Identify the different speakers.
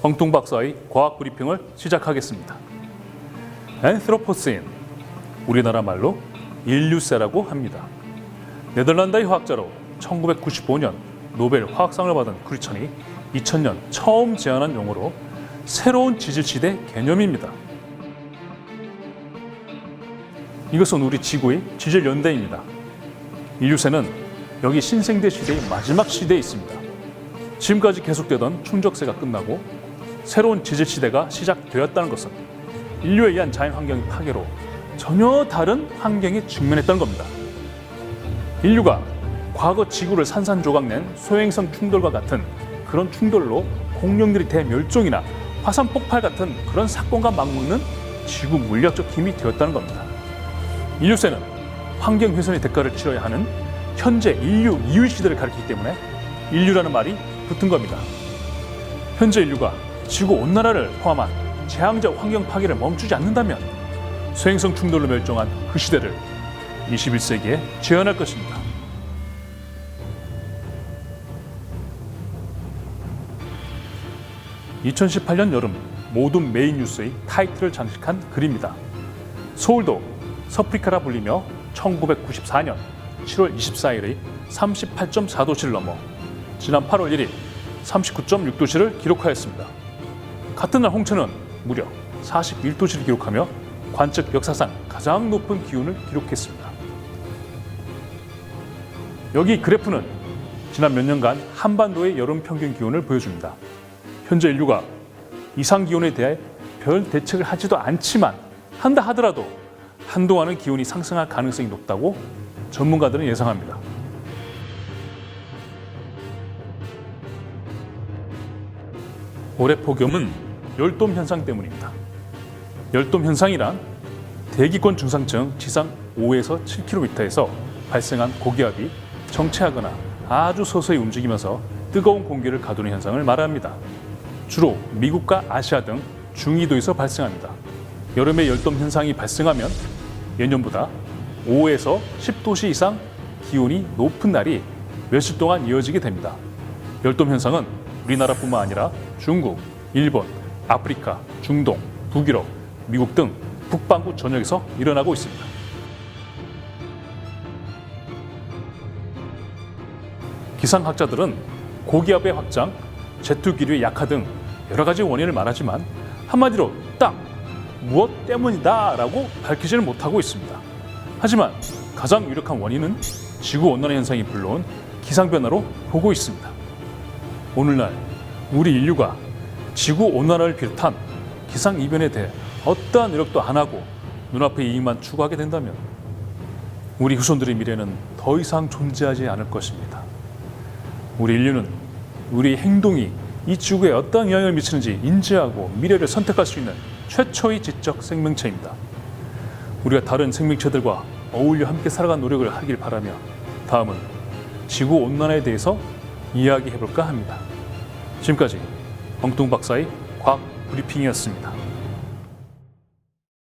Speaker 1: 엉뚱 박사의 과학 브리핑을 시작하겠습니다. 앤스로포신, 우리나라 말로 인류세라고 합니다. 네덜란드의 화학자로 1995년 노벨 화학상을 받은 크리천이 2000년 처음 제안한 용어로 새로운 지질시대 개념입니다. 이것은 우리 지구의 지질연대입니다. 인류세는 여기 신생대 시대의 마지막 시대에 있습니다. 지금까지 계속되던 충적세가 끝나고 새로운 지질시대가 시작되었다는 것은 인류에 의한 자연환경의 파괴로 전혀 다른 환경에 직면했다는 겁니다. 인류가 과거 지구를 산산조각낸 소행성 충돌과 같은 그런 충돌로 공룡들이 대멸종이나 화산 폭발 같은 그런 사건과 맞먹는 지구 물리학적 힘이 되었다는 겁니다. 인류세는 환경 훼손의 대가를 치러야 하는 현재 인류 이후 시대를 가리키기 때문에 인류라는 말이 붙은 겁니다. 현재 인류가 지구 온난화를 포함한 재앙적 환경 파괴를 멈추지 않는다면 소행성 충돌로 멸종한 그 시대를 21세기에 재현할 것입니다. (2018년) 여름 모든 메인 뉴스의 타이틀을 장식한 글입니다. 서울도 서프리카라 불리며 1994년 7월 24일의 38.4도씨를 넘어 지난 8월 1일 39.6도씨를 기록하였습니다. 같은 날 홍천은 무려 41도씨를 기록하며 관측 역사상 가장 높은 기온을 기록했습니다. 여기 그래프는 지난 몇 년간 한반도의 여름 평균 기온을 보여줍니다. 현재 인류가 이상 기온에 대해 별 대책을 하지도 않지만 한다 하더라도 한동안은 기온이 상승할 가능성이 높다고 전문가들은 예상합니다. 올해 폭염은 열돔 현상 때문입니다. 열돔 현상이란 대기권 중상층 지상 5에서 7km에서 발생한 고기압이 정체하거나 아주 서서히 움직이면서 뜨거운 공기를 가두는 현상을 말합니다. 주로 미국과 아시아 등 중위도에서 발생합니다. 여름에 열돔 현상이 발생하면 예년보다 5에서 10도씨 이상 기온이 높은 날이 며칠 동안 이어지게 됩니다. 열돔 현상은 우리나라뿐만 아니라 중국, 일본, 아프리카, 중동, 북유럽, 미국 등 북반구 전역에서 일어나고 있습니다. 기상학자들은 고기압의 확장, 제트 기류의 약화 등 여러 가지 원인을 말하지만 한마디로 딱 무엇 때문이다 라고 밝히지는 못하고 있습니다. 하지만 가장 유력한 원인은 지구온난화 현상이 불러온 기상변화로 보고 있습니다. 오늘날 우리 인류가 지구온난화를 비롯한 기상이변에 대해 어떠한 노력도 안 하고 눈앞의 이익만 추구하게 된다면 우리 후손들의 미래는 더 이상 존재하지 않을 것입니다. 우리 인류는 우리 행동이 이 지구에 어떠한 영향을 미치는지 인지하고 미래를 선택할 수 있는 최초의 지적 생명체입니다. 우리가 다른 생명체들과 어울려 함께 살아가는 노력을 하길 바라며 다음은 지구온난화에 대해서 이야기해볼까 합니다. 지금까지 엉뚱 박사의 과학 브리핑이었습니다.